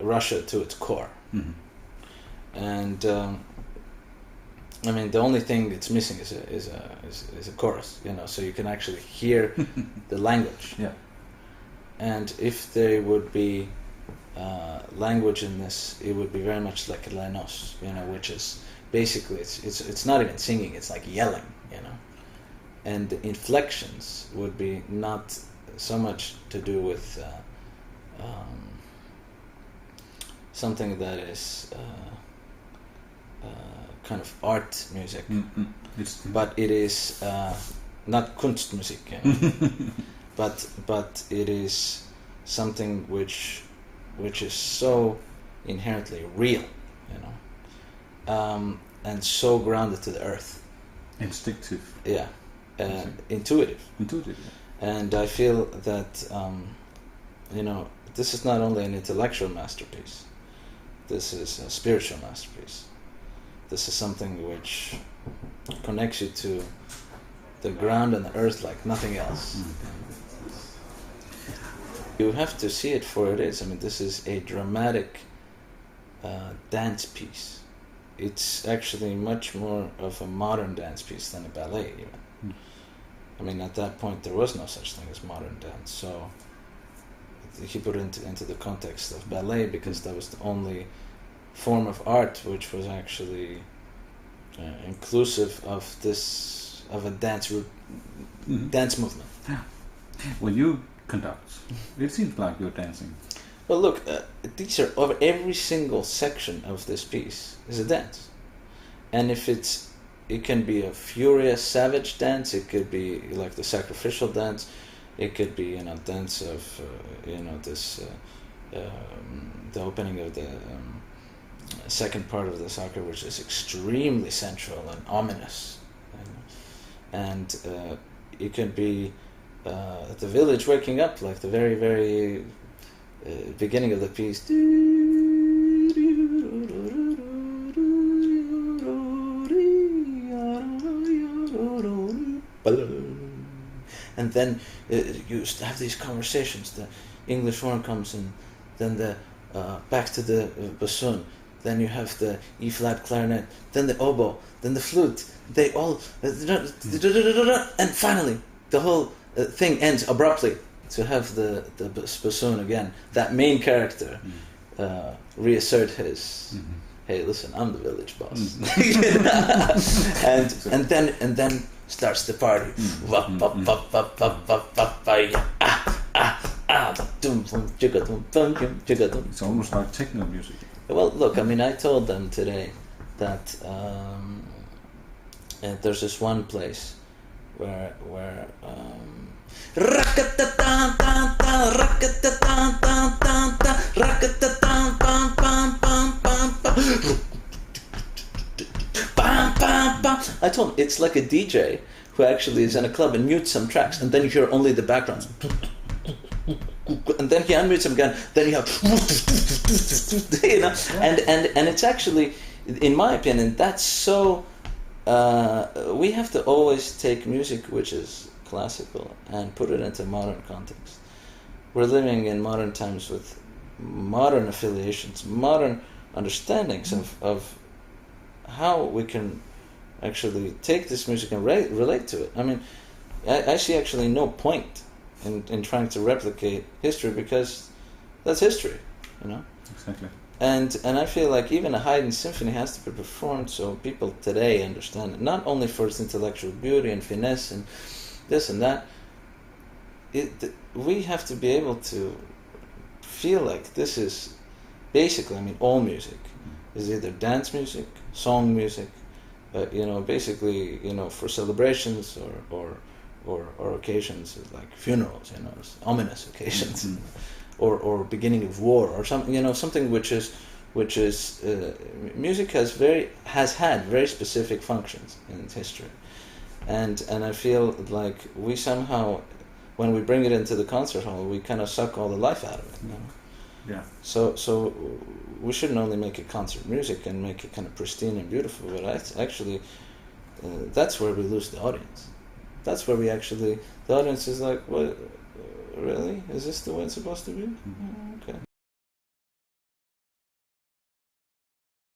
Russia to its core. And I mean, the only thing that's missing is a chorus, you know, so you can actually hear the language. Yeah. And if there would be language in this, it would be very much like Lenos, you know, which is basically it's not even singing; it's like yelling, you know. And the inflections would be not so much to do with something that is kind of art music, but it is not Kunstmusik, you know? but it is something which is so inherently real, you know, and so grounded to the earth, instinctive, intuitive, yeah. And I feel that you know, this is not only an intellectual masterpiece, this is a spiritual masterpiece. This is something which connects you to the ground and the earth like nothing else. You have to see it for what it is. I mean, this is a dramatic dance piece. It's actually much more of a modern dance piece than a ballet even. I mean, at that point there was no such thing as modern dance, so he put it into the context of ballet because that was the only form of art which was actually inclusive of a dance dance movement. Yeah. When you conduct, it seems like you're dancing. Well, look, these are over every single section of this piece is a dance, and if it can be a furious, savage dance. It could be like the sacrificial dance. It could be, you know, dance of this the opening of the second part of the sacre, which is extremely sensual and ominous, and it can be the village waking up, like the very, very beginning of the piece. And then you have these conversations. The English horn comes in, then the back to the bassoon. Then you have the E-flat clarinet, then the oboe, then the flute. They all, and finally the whole thing ends abruptly to have the bassoon again. That main character reassert his, hey, listen, I'm the village boss, and then starts the party. It's almost like techno music. Well, look, I mean, I told them today that there's this one place where I told him it's like a DJ who actually is in a club and mutes some tracks, and then you hear only the backgrounds. And then he unmutes them again. Then you have, you know, and it's actually, in my opinion, that's so. We have to always take music which is classical and put it into modern context. We're living in modern times with modern affiliations, modern understandings of how we can actually take this music and relate to it. I mean, I see actually no point in trying to replicate history, because that's history, you know. Exactly. And I feel like even a Haydn symphony has to be performed so people today understand it, not only for its intellectual beauty and finesse and this and that. We have to be able to feel like this is basically, I mean, all music is either dance music, song music, you know, basically, you know, for celebrations or occasions like funerals, you know, ominous occasions, or beginning of war or something, you know, something which is music has had very specific functions in its history, and I feel like we somehow, when we bring it into the concert hall, we kind of suck all the life out of it, you know? Yeah. So we shouldn't only make it concert music and make it kind of pristine and beautiful, but actually that's where we lose the audience. That's where the audience is like, what, really? Is this the way it's supposed to be? Okay.